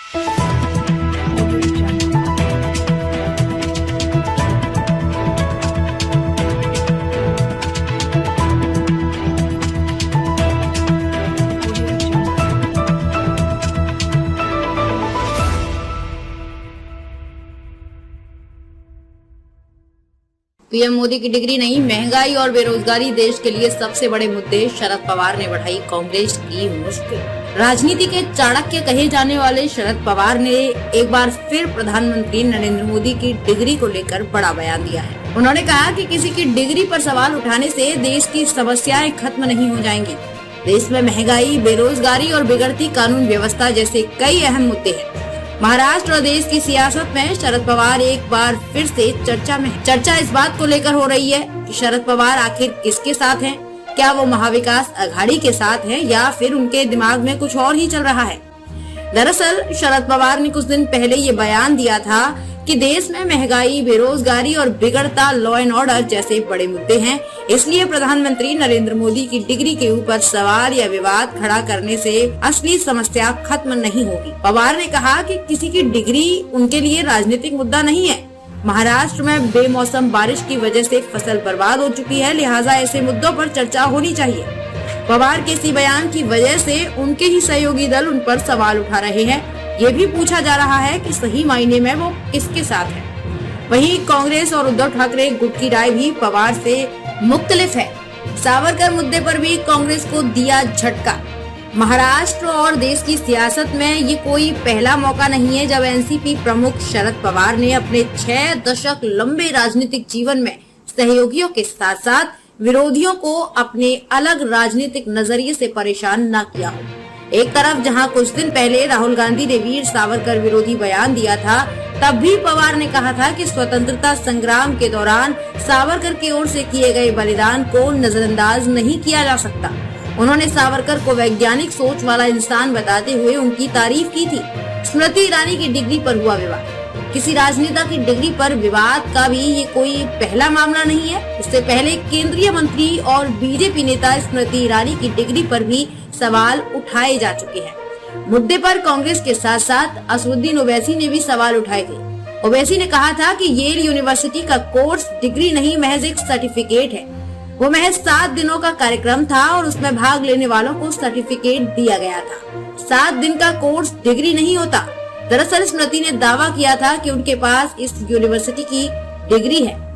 PM Modi की degree नहीं, महंगाई और बेरोजगारी देश के लिए सबसे बड़े मुद्दे। शरद पवार ने बढ़ाई कांग्रेस की मुश्किल। राजनीति के चाणक्य कहे जाने वाले शरद पवार ने एक बार फिर प्रधानमंत्री नरेंद्र मोदी की डिग्री को लेकर बड़ा बयान दिया है। उन्होंने कहा कि किसी की डिग्री पर सवाल उठाने से देश की समस्याएं खत्म नहीं हो जाएंगी। देश में महंगाई, बेरोजगारी और बिगड़ती कानून व्यवस्था जैसे कई अहम मुद्दे हैं। महाराष्ट्र और देश की सियासत में शरद पवार एक बार फिर से चर्चा में है। चर्चा इस बात को लेकर हो रही है कि शरद पवार आखिर किसके साथ हैं? क्या वो महाविकास अघाड़ी के साथ हैं या फिर उनके दिमाग में कुछ और ही चल रहा है? दरअसल शरद पवार ने कुछ दिन पहले ये बयान दिया था कि देश में महंगाई, बेरोजगारी और बिगड़ता लॉ एंड ऑर्डर जैसे बड़े मुद्दे हैं, इसलिए प्रधानमंत्री नरेंद्र मोदी की डिग्री के ऊपर सवाल या विवाद खड़ा करने से असली समस्या खत्म नहीं होगी। पवार ने कहा कि किसी की डिग्री उनके लिए राजनीतिक मुद्दा नहीं है। महाराष्ट्र में बेमौसम बारिश की वजह से फसल बर्बाद हो चुकी है, लिहाजा ऐसे मुद्दों पर चर्चा होनी चाहिए। पवार के इसी बयान की वजह से उनके ही सहयोगी दल उन पर सवाल उठा रहे हैं। ये भी पूछा जा रहा है कि सही मायने में वो किसके साथ है। वहीं कांग्रेस और उद्धव ठाकरे गुट की राय भी पवार से मुख्तलिफ है। सावरकर मुद्दे पर भी कांग्रेस को दिया झटका। महाराष्ट्र और देश की सियासत में ये कोई पहला मौका नहीं है जब एनसीपी प्रमुख शरद पवार ने अपने 6 दशक लंबे राजनीतिक जीवन में सहयोगियों के साथ साथ विरोधियों को अपने अलग राजनीतिक नजरिए से परेशान न किया हो। एक तरफ जहां कुछ दिन पहले राहुल गांधी ने वीर सावरकर विरोधी बयान दिया था, तब भी पवार ने कहा था कि स्वतंत्रता संग्राम के दौरान सावरकर की ओर से किए गए बलिदान को नजरअंदाज नहीं किया जा सकता। उन्होंने सावरकर को वैज्ञानिक सोच वाला इंसान बताते हुए उनकी तारीफ की थी। स्मृति ईरानी की डिग्री पर हुआ विवाद। किसी राजनेता की डिग्री पर विवाद का भी ये कोई पहला मामला नहीं है। इससे पहले केंद्रीय मंत्री और बीजेपी नेता स्मृति ईरानी की डिग्री पर भी सवाल उठाए जा चुके हैं। मुद्दे पर कांग्रेस के साथ साथ असदुद्दीन ओवैसी ने भी सवाल उठाए थे। ओवैसी ने कहा था कि येल यूनिवर्सिटी का कोर्स डिग्री नहीं, महज एक सर्टिफिकेट है। वो महज 7 दिनों का कार्यक्रम था और उसमें भाग लेने वालों को सर्टिफिकेट दिया गया था। 7 दिन का कोर्स डिग्री नहीं होता। दरअसल स्मृति ने दावा किया था कि उनके पास इस यूनिवर्सिटी की डिग्री है।